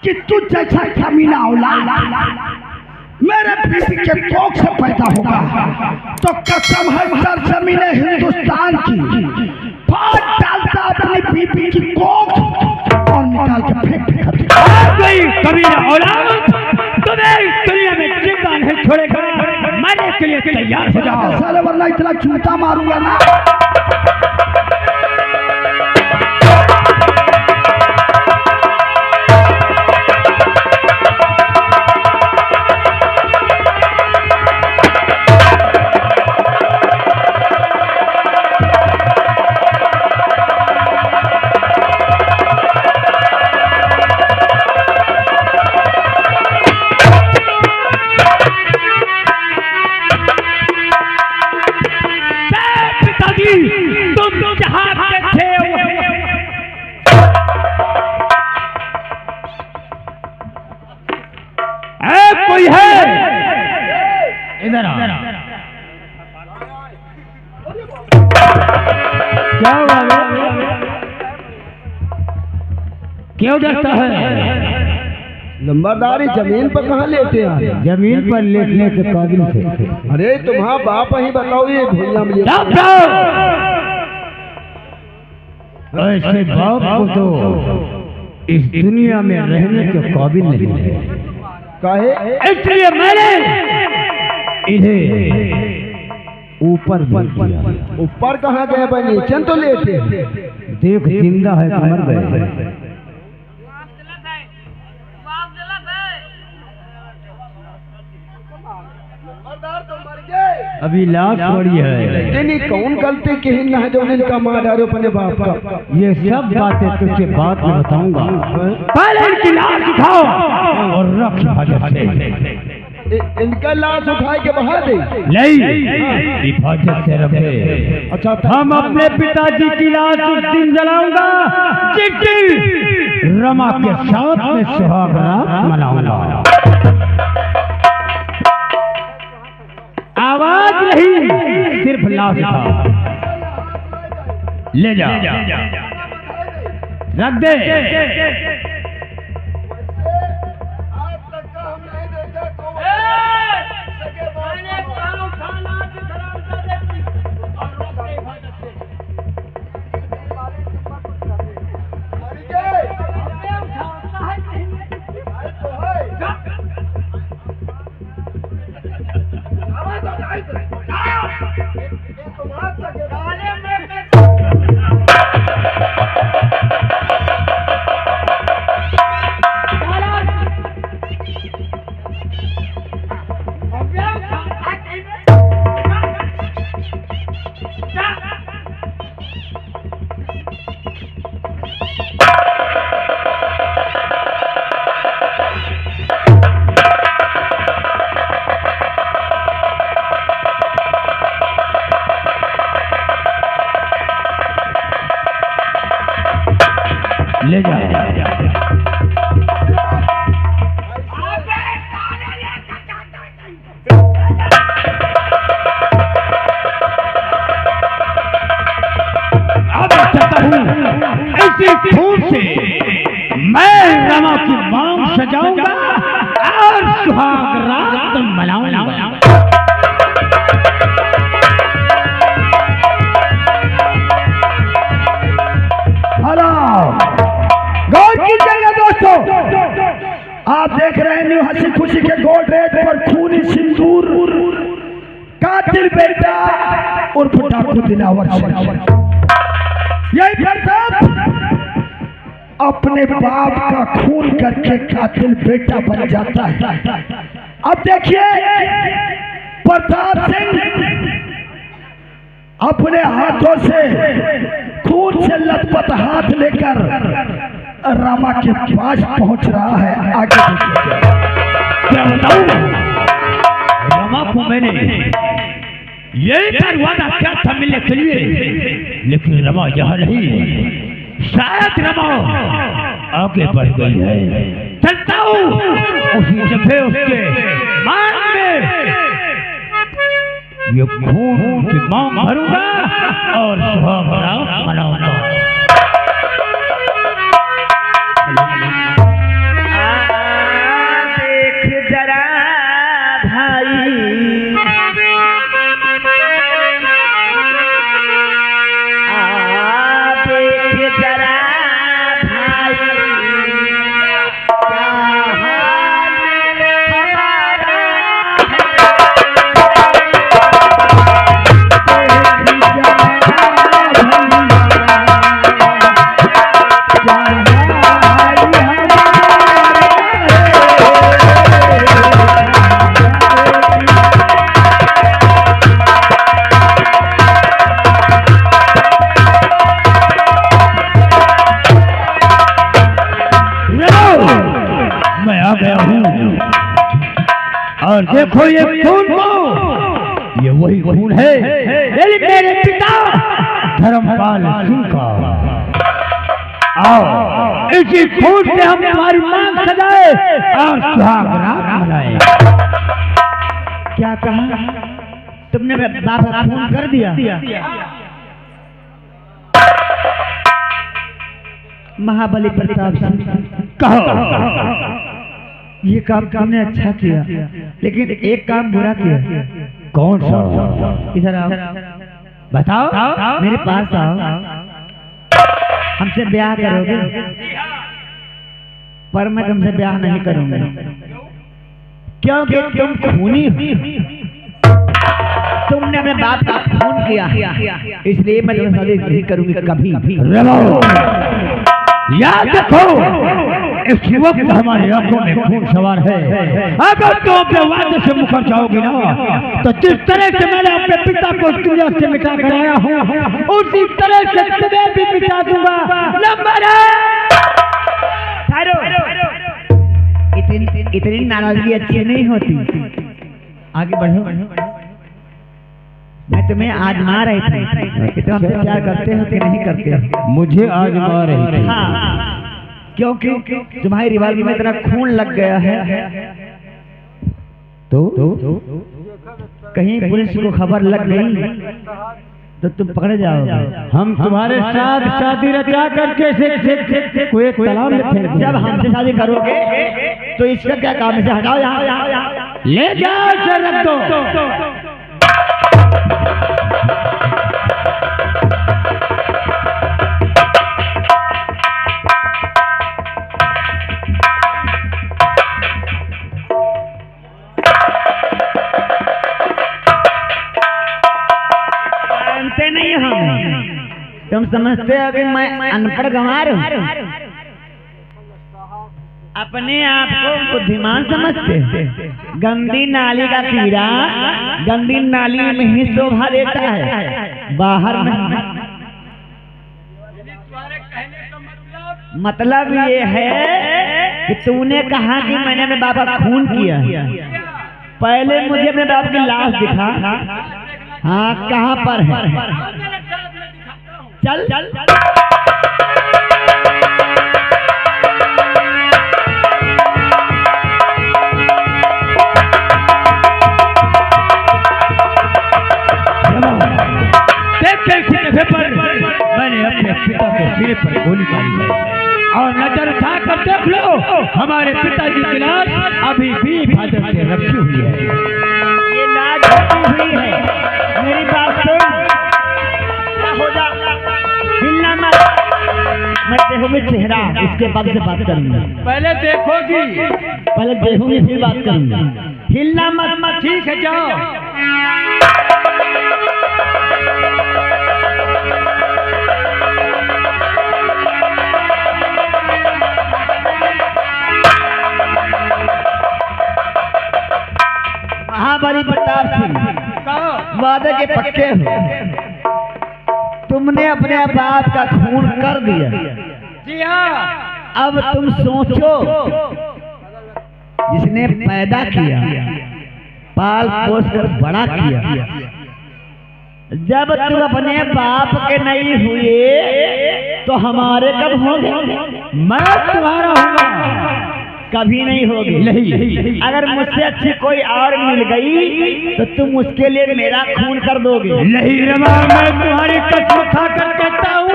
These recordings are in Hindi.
कि तुझ जैसा कमीना औलाद मेरे बीबी के कोख से पैदा होगा तो कसम है सरजमीन हिंदुस्तान की फाड़ डालता अपनी बीबी की कोख और निकाल के फेंक देता। कोई कमीना औलाद तुम्हें दुनिया में जिंदा नहीं छोड़ेगा, मरने के लिए तैयार हो जाओ साले, वरना इतना चूता मारूंगा ना। तुम जहां पे थे कोई है इधर आ। क्या क्यों डरता है? नंबरदारी जमीन पर कहाँ लेटे हैं? जमीन पर लेटने के काबिल थे। अरे तुम्हारा बाप ही बताओ ये भूलना मुझे। ऐसे बाप को तो इस दुनिया में रहने के काबिल नहीं है। काहे? इसलिए मैंने इन्हें ऊपर दिया। ऊपर कहाँ गए भाई? नीचे तो लेटे। देख जिंदा है तो मर गए। अभी लाश पड़ी है। नहीं कौन गलती की हिन्ना है जो इनका मार डालो अपने बाप का? ये सब बातें तुझे बाद में बताऊंगा। पहले इनकी लाश उठाओ और रख हिफाजत। इनका लाश उठा के बहा दे। नहीं, हिफाजत से रखे। अच्छा हम अपने पिताजी की लाश उस दिन जलाऊंगा जिस दिन रमा के साथ में सुहाग रात मनाऊंगा। आवाज नहीं, सिर्फ लाश उठा ले जा, रख दे। ले जा। अब चाहता हूँ इसी खून से मैं रमा की मांग सजाऊंगा और सुहाग रात मनाऊंगा। आप देख रहे हैं न्यू हंसी खुशी के गोल्ड रेट पर खूनी सिंदूर कातिल बेटा उर्फ डाकू दिलावर। यही प्रताप अपने बाप का खून करके कातिल बेटा बन जाता है। अब देखिए प्रताप सिंह अपने हाथों से खून से लथपथ हाथ लेकर रमा के पास पहुंच रहा है। आगे क्या बताऊं? रमा को मैंने यही वादा किया था मिलने के लिए, लेकिन रमा यहाँ नहीं है। शायद रमा आगे बढ़ गई है। चलता हूँ उसी जगह उसके मांग में ये खून की मांग भरूंगा और सुहाग रात मनाऊंगा। मैं आ गया हूँ। और देखो ये खून को, ये वही खून है मेरे पिता धर्मपाल सिंह का। आओ इसी खून से हम तुम्हारी मांग सजाए और सुहाग रात मनाए। क्या कहा तुमने? बाप का खून कर दिया? महाबली प्रताप सिंह, कहो ये काम तुमने अच्छा किया, लेकिन एक काम बुरा किया। कौन सा? इधर आओ, बताओ। मेरे पास आओ। हमसे ब्याह करोगे? पर मैं तुमसे ब्याह नहीं करूंगा, क्योंकि तुम खूनी हो। तुमने अपने बाप का खून किया, इसलिए मैं तुमसे शादी नहीं करूंगी कभी भी। याद रखो, इस वक्त हमारी आंखों में खून सवार है। अगर तुम अपने वादे से मुकर जाओगी ना, तो जिस तरह से मैंने अपने पिता को इस दुनिया से मिटा कर आया हूँ, उसी तरह से तुम्हें भी मिटा दूंगा। नंबर इतनी नाराजगी अच्छी नहीं होती। आगे बढ़ो। मैं तुम्हें आजमा रही थी कि तुम हमसे प्यार करते हो कि नहीं करते। मुझे आजमा रही थी। हाँ, क्योंकि तुम्हारी रिवाल्वर में इतना खून लग गया है, तो कहीं पुलिस को खबर लग गई तो तुम पकड़े जाओगे। हम तुम्हारे साथ शादी रचा करके कोई एक तालाब में फेंक देंगे। जब हमसे शादी करोगे तो इसका क्या काम है? हटाओ यहाँ, ले जाओ, इसे रख दो। नहीं हम, तुम समझते हो कि मैं अनपढ़ गंवार हूँ? अपने आप को बुद्धिमान समझते? गंदी नाली का कीड़ा गंदी नाली में ही शोभा देता है, बाहर में। मतलब ये है कि तूने कहा कि मैंने अपने बाप का खून किया। पहले मुझे अपने बाप की लाश दिखा। हाँ, कहाँ पर है? चल चल। पर मैंने अपने पिता के सिर पर गोली मारी है, और नजर उठा कर देख लो, हमारे पिताजी की लाश अभी भी हिफाजत से रखी हुई है। ये लाश रखी हुई है। मेरी बात सुन, हो जा, हिलना मत। मैं देखूंगी चेहरा, इसके बाद से बात करूंगा। पहले देखोगी? पहले देखूंगी फिर बात करूंगा। हिलना मत। ठीक है, जाओ। महाबली प्रताप सिंह, वादे के पक्के हो। तुमने अपने बाप का खून कर दिया। जी हाँ। अब तुम सोचो, जिसने पैदा किया, पाल पोस कर बड़ा किया, जब तुम अपने बाप के नहीं हुए तो हमारे कब होंगे? मैं तुम्हारा हूँ। कभी नहीं होगी। नहीं। अगर मुझसे अच्छी कोई और मिल गई तो तुम उसके लिए मेरा खून कर दोगे। नहीं रमा, मैं तुम्हारी कसम खा कर कहता हूँ,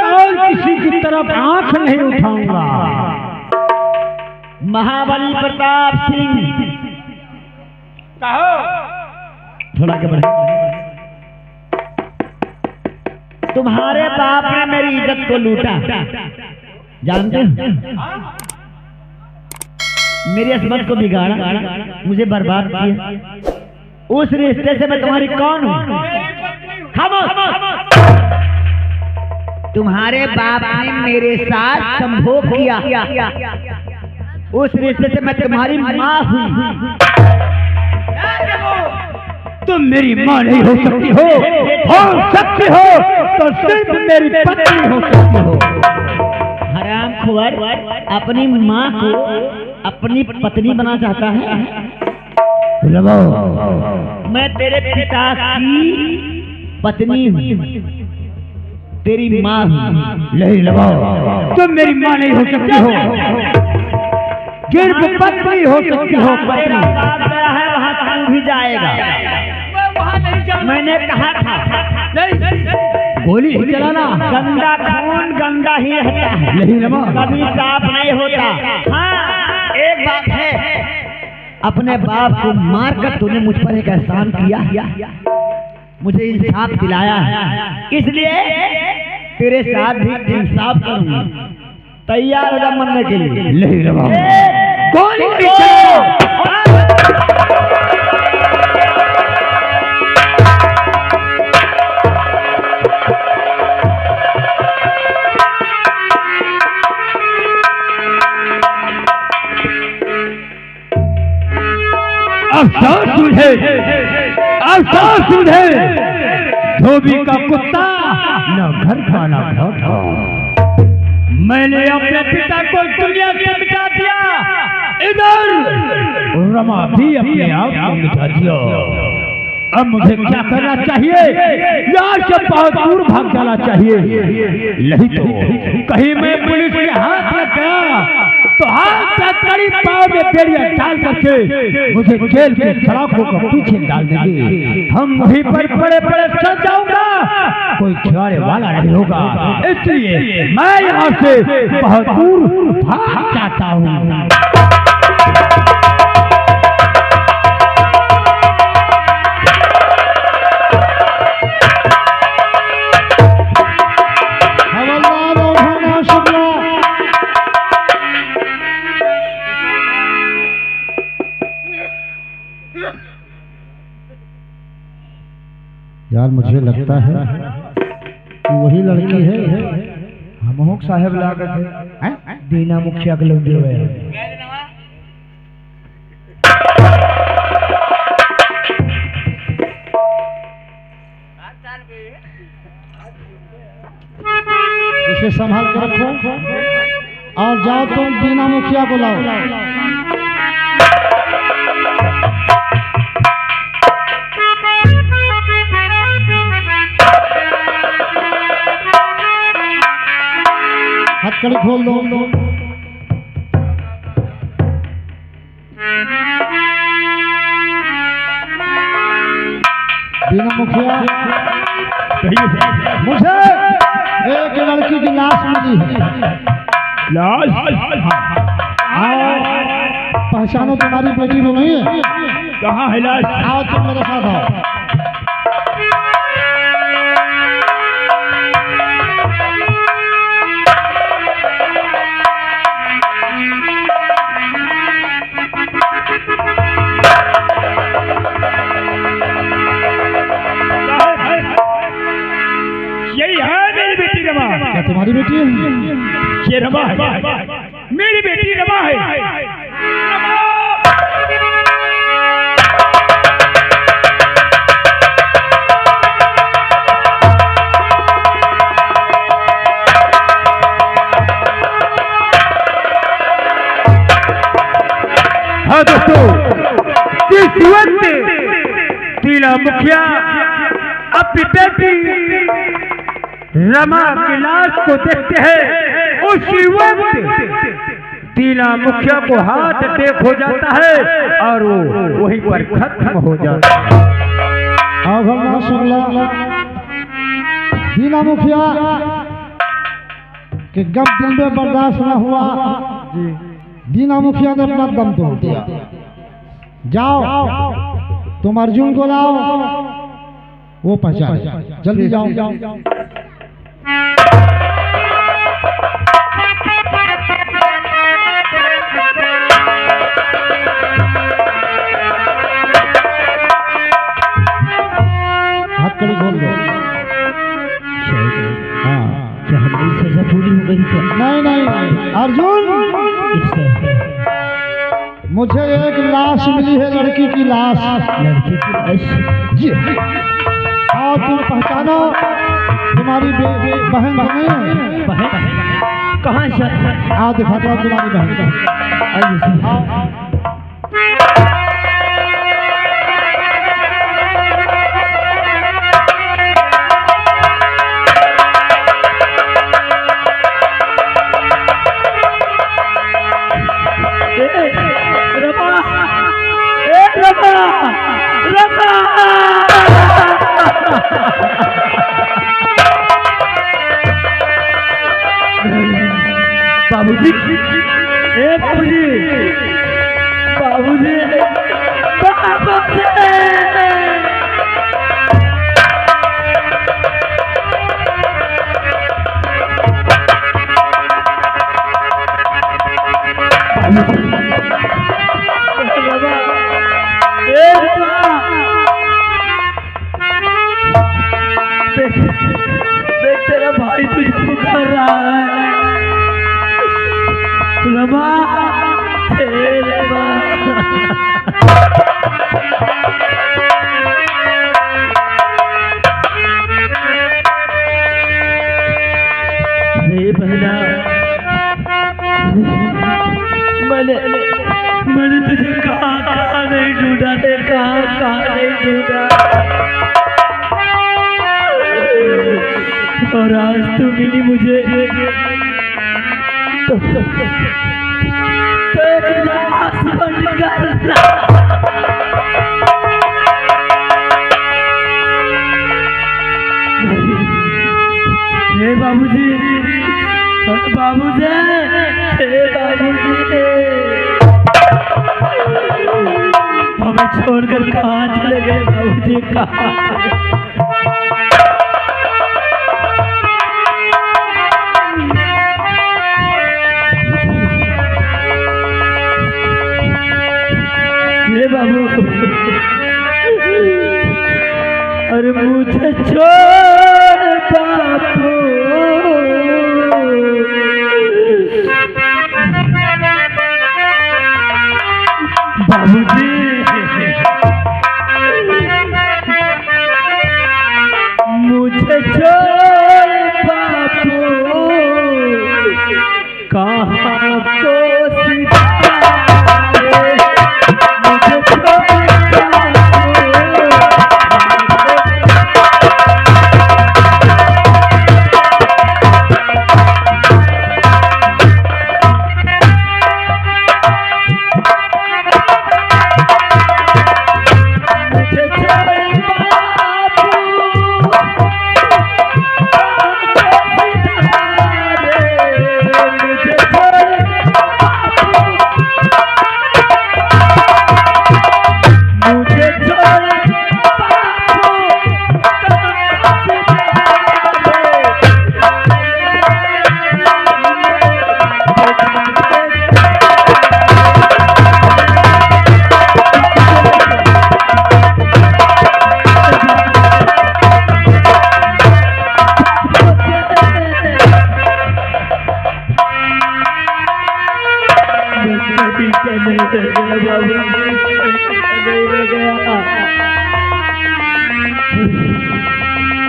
और किसी की तरफ आंख नहीं उठाऊंगा। महाबली प्रताप सिंह, कहो। थोड़ा के बढ़े। तुम्हारे बाप ने मेरी इज्जत को लूटा, जानते हो? मेरी अस्मत को बिगाड़ा, मुझे बर्बाद किया। उस रिश्ते से मैं तुम्हारी कौन हूँ? खामोश। तुम्हारे बाप ने मेरे साथ संभोग किया, उस रिश्ते से मैं तुम्हारी माँ हुई। तुम मेरी माँ नहीं हो सकती हो सकती हो तो सिर्फ मेरी पत्नी हो सकती हो। हरामखोर अपनी माँ को अपनी पत्नी बना चाहता है। मैं तेरे पिता की पत्नी हूँ, तेरी माँ हूँ। नहीं लगाओ, तुम मेरी माँ नहीं हो सकती हो, गिरफ पत्नी हो सकती हो। तेरा बाप गया है वहाँ तू भी जाएगा। मैंने कहा था गोली ही चलाना, गंगा खून गंगा ही रहता है, नहीं रमा, कभी साफ नहीं होता। हाँ एक बात है, अपने बाप को मार कर तूने मुझ पर एक एहसान किया, मुझे इंसाफ दिलाया है, इसलिए तेरे साथ भी इंसाफ करूंगा। तैयार हो जा मरने के लिए। नहीं रमा, गोली नहीं चलाना। अफसोस तुझे, अफसोस तुझे, धोबी का कुत्ता न घर का न घर का। मैंने अपने पिता को दुनिया से मिटा दिया, इधर रमा भी अपने आप को मिटा दिया। अब मुझे क्या करना चाहिए? यहाँ से बहुत दूर भाग जाना चाहिए, नहीं तो कहीं मैं पुलिस के हाथ लग गया तो हाथ का कड़ी पाँव में बेड़ियां डाल करके मुझे जेल के सलाखों को पीछे डाल देंगे। हम वहीं पर बड़े बड़े सड़ जाऊंगा, कोई छुड़ाने वाला नहीं होगा। इसलिए मैं यहाँ से बहुत दूर भाग जाता हूँ। यार मुझे लगता है कि वही लड़की है हम साहब लागत है, दीना मुखिया के लोग जो है। इसे संभाल कर रखो और जाओ तुम दीना मुखिया को लाओ। हथकड़ी खोल दो। दीना मुखिया, मुझे एक लड़की की लाश मिली है। लाश? पहचानो, तुम्हारी बेटी तो नहीं है? कहाँ है लाश? आओ तुम मेरे साथ आओ। यही है मेरी बेटी रमा। क्या तुम्हारी बेटी है? ये रमा है, मेरी बेटी रमा है। हाँ दोस्तों, जिस वक्त दीना मुखिया अपनी बेटी रमा की लाश को देखते हैं, उसी वक्त दीना मुखिया को हार्ट अटैक हो जाता है और वो वहीं पर खत्म हो जाता है। दीना मुखिया के गम दिल में बर्दाश्त न हुआ, दीना मुखिया ने अपना दम तोड़ दिया। जाओ तुम अर्जुन को लाओ, वो पहचान, जल्दी जाओ। हथकड़ी खोल दो। हाँ, क्या हमारी सजा पूरी हो गई क्या? नहीं अर्जुन, मुझे एक लाश मिली है, लड़की की लाश। लड़की की लाश? जी। आओ तुम पहचानो, तुम्हारी बहन नहीं है? बहन? कहाँ सर? आओ दिखाता हूँ तुम्हारी बहन। आइए सर। बाबूजी, ए बाबूजी, बाबूजी, बाबूजी। देख तेरा भाई तुझे पुकार रहा है रमा, रमा। रे बहना, मैंने तुझे कहाँ नहीं ढूंढा रे, कहाँ नहीं ढूंढा। और आज तू मिली मुझे तो एक लाश बनकर हे बाबूजी, बाबूजी, हे बाबूजी, हमें छोड़कर कहाँ चले गए बाबूजी, कहाँ? बाबू, अरे मुझे छोड़ बापू, बाबूजी, मुझे छोड़ बापू, कहाँ को सीता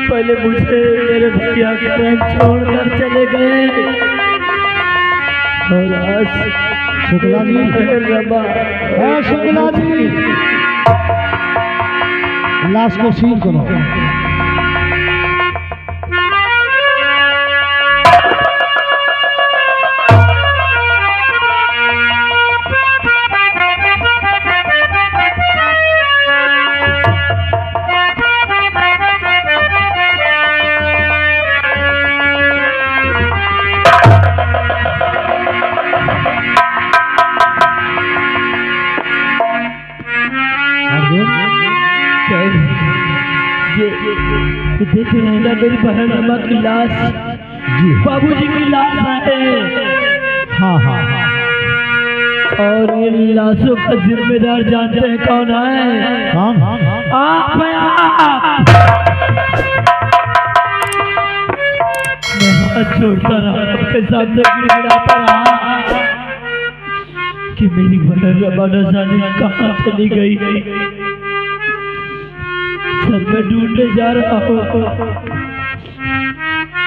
पहले मुझे मेरे भैया का रंग छोड़कर चले गए और आज शुक्ला जी, रमा, शुक्ला जी, लाश को सील करो। ये देख रहे हैं मेरी बहन रमा की लाश, जी बाबूजी की लाश है। हाँ हाँ हाँ। और ये लाशों का जिम्मेदार जानते हैं कौन है? कौन? आप। मैं हाथ छोड़ता रहा, आपके सामने गिड़गिड़ाता रहा कि मेरी बहन रमा न जाने कहाँ चली गई। सर मैं ढूंढने जा रहा हूँ,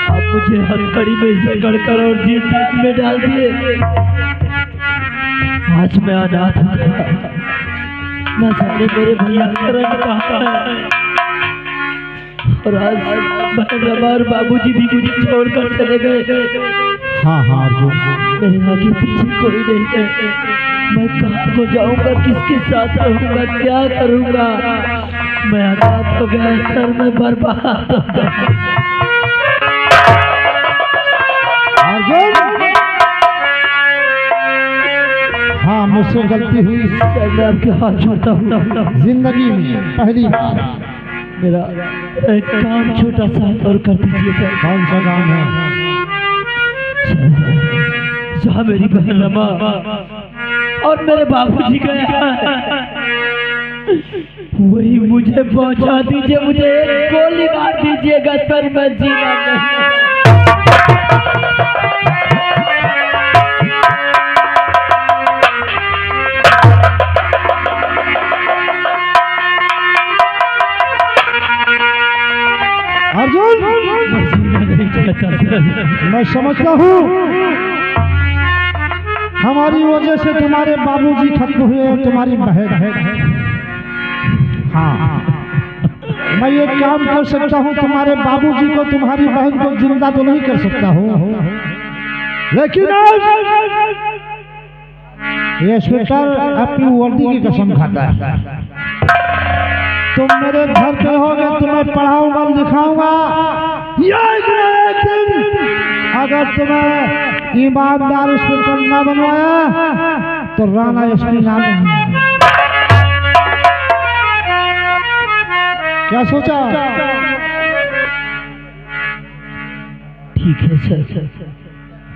अब मुझे हथकड़ी में जकड़कर और जिंदगी में डाल दिए। आज मैं अनाथ हूँ, न जाने मेरे भैया करण कहाँ है। और आज रमा और बाबूजी भी मुझे छोड़कर चले गए। हाँ हाँ अर्जुन, मेरे आगे पीछे कोई नहीं है। मैं कहाँ को जाऊंगा, किसके साथ रहूंगा, क्या करूंगा। मैं अनाथ हो गया सर, मैं बर्बाद हो गया। अर्जुन, हाँ मुझसे गलती हुई। सर मैं आपके हाथ छोड़ता हूँ। जिंदगी में पहली बार। मेरा एक काम छोटा सा और कर दीजिए सर। कौन सा काम है? जहाँ मेरी बहन रमा और मेरे बाबूजी गए हैं, वही मुझे पहुंचा दीजिए। मुझे एक गोली मार दीजिएगा सर, मैं जीना नहीं। अर्जुन, मैं समझता हूँ हमारी वजह से तुम्हारे बाबूजी खत्म हुए और तुम्हारी बहन है। हाँ, मैं ये काम कर सकता हूँ, तुम्हारे बाबूजी को तुम्हारी बहन को जिंदा तो नहीं कर सकता हूँ, लेकिन ये स्वेटर अपनी वर्दी की कसम खाता है। तुम मेरे घर पे होगे, तुम्हें पढ़ाऊंगा लिखाऊंगा। अगर तुम्हें ईमानदार इंस्पेक्टर ना बनवाया तो राणा एसपी नाम नहीं। क्या सोचा? ठीक है सर,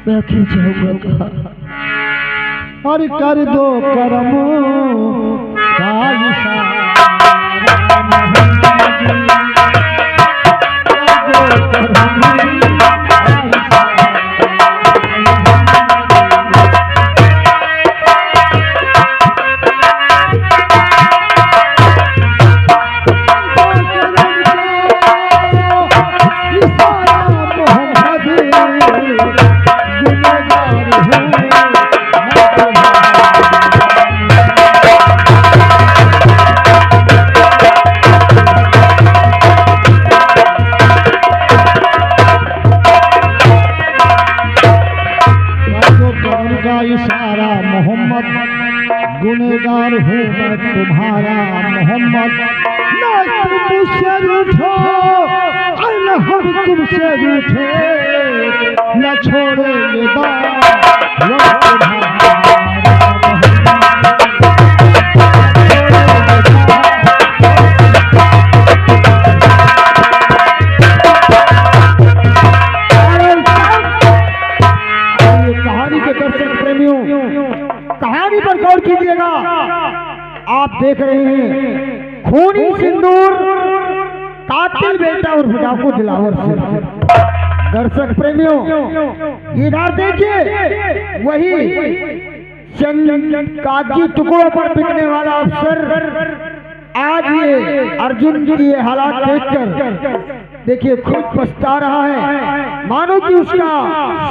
मैं आखिर जाऊंगा कहाँ? और कर दो करम का इशारा। गुनहगार हूँ मैं तुम्हारा मोहम्मद, ना तुम मुझसे रूठो और न हम तुमसे रूठे, न छोड़ेंगे कहानी के दर्शक प्रेमियों, कहानी पर गौर कीजिएगा। आप देख रहे हैं खूनी सिंदूर, कातिल बेटा और डाकू दिलावर सिंह। दर्शक प्रेमियों इधर देखिए, वही चंद कागजी टुकड़ों पर बिकने वाला अफसर आज ये अर्जुन की ये हालात देखकर देखिए खुद पछता रहा है। मानो कि उसका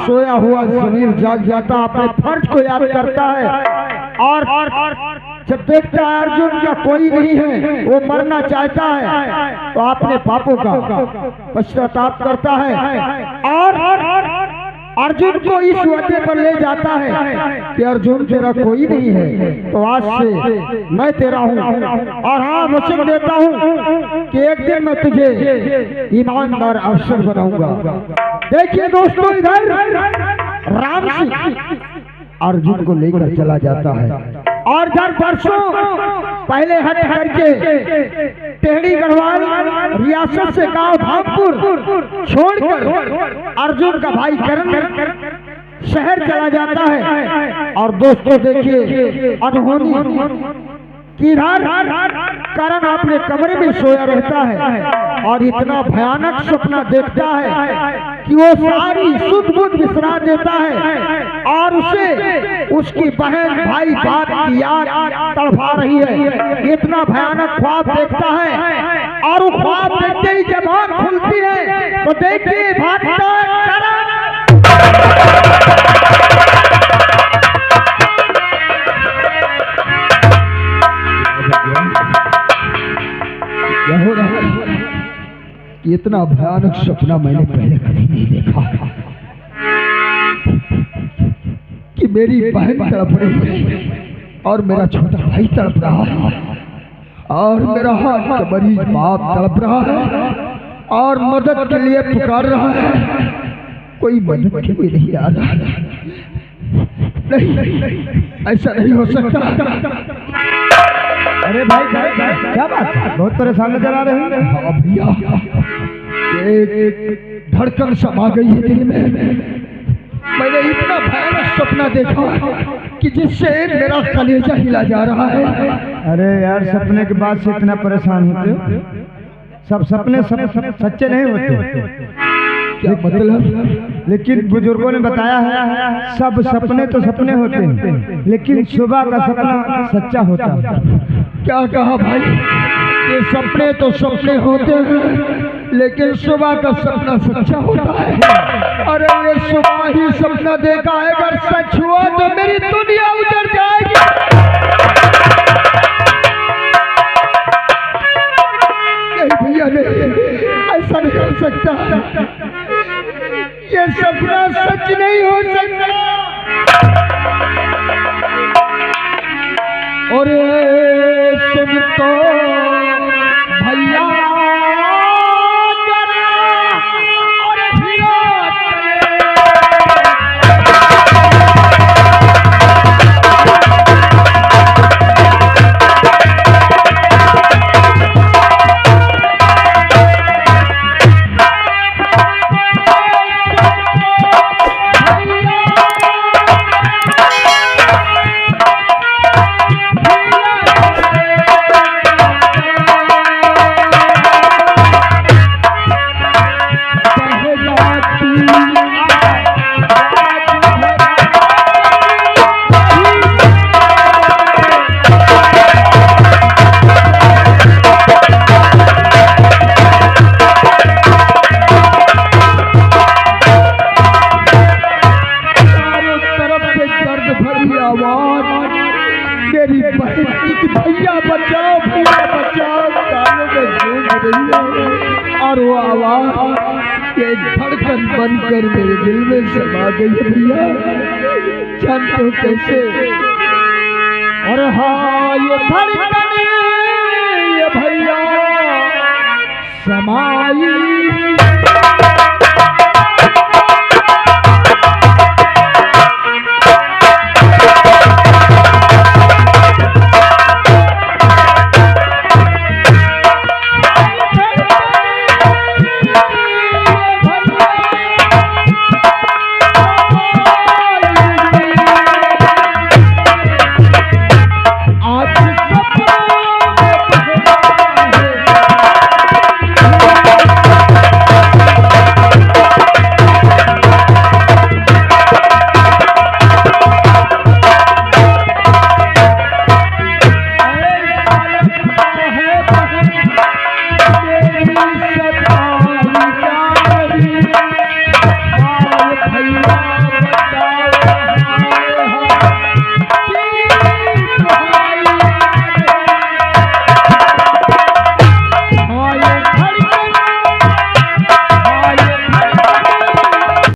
सोया हुआ ज़मीर जाग जाता, अपने फर्ज को याद करता है और जब देखता है अर्जुन का कोई नहीं है, वो मरना चाहता है तो अपने पापों का पश्चाताप करता है और अर्जुन को इस वादे पर ले जाता है कि अर्जुन तेरा कोई नहीं है, तो आज से मैं तेरा हूँ और हाँ वचन देता हूँ कि एक दिन मैं तुझे ईमानदार अफसर बनाऊंगा। देखिए दोस्तों, इधर राम सिंह अर्जुन को लेकर चला जाता है और जब वर्षों पहले हट करके टेहरी गढ़वाल रियासत से गांव धामपुर छोड़कर अर्जुन का भाई करण शहर चला जाता है। और दोस्तों देखिए अनहोनी इधर करण अपने कमरे में सोया रहता है और इतना भयानक सपना देखता है कि वो सारी सुध बुध बिसरा देता है और उसे उसकी बहन भाई बाप की याद तड़पा रही है। इतना भयानक ख्वाब देखता है और वो ख्वाब देखते ही जब आँख खुलती है तो देखिए भागता करण क्या हो रहा है? इतना भयानक सपना मैंने पहले कभी नहीं देखा कि मेरी बहन तड़प रही है और मेरा छोटा भाई तड़प रहा है और मेरा हाथ का मरीज बाप तड़प रहा है और मदद के लिए पुकार रहा है। कोई मदद के लिए नहीं आ रहा। नहीं, ऐसा नहीं हो सकता। अरे भाई क्या बात है? बहुत परेशान नजर आ रहे हैं। हाँ भैया, एक धड़कन समा गई है दिल में। मैंने इतना भयानक सपना देखा कि जिससे मेरा कलेजा हिला जा रहा है। अरे यार, सपने के बाद से इतना परेशान होते हो? सब सपने सच्चे नहीं होते। क्या मतलब? लेकिन बुजुर्गों ने बताया है सब सपने तो सपने होते हैं, लेकिन सुबह का सपना सच्चा होता है। क्या कहा भाई? ये सपने तो सपने होते हैं, लेकिन सुबह का सपना सच्चा होता है। अरे ये सुबह ही सपना देखा है, अगर सच हुआ तो मेरी दुनिया उजड़ जाएगी। नहीं भैया, नहीं, ऐसा नहीं हो सकता। ये सपना सच नहीं हो सकता। और सुन तो भैया और वो आवाज एक धड़कन बनकर मेरे दिल में समा गई भैया। जान तो कैसे? और हाँ, ये धड़कन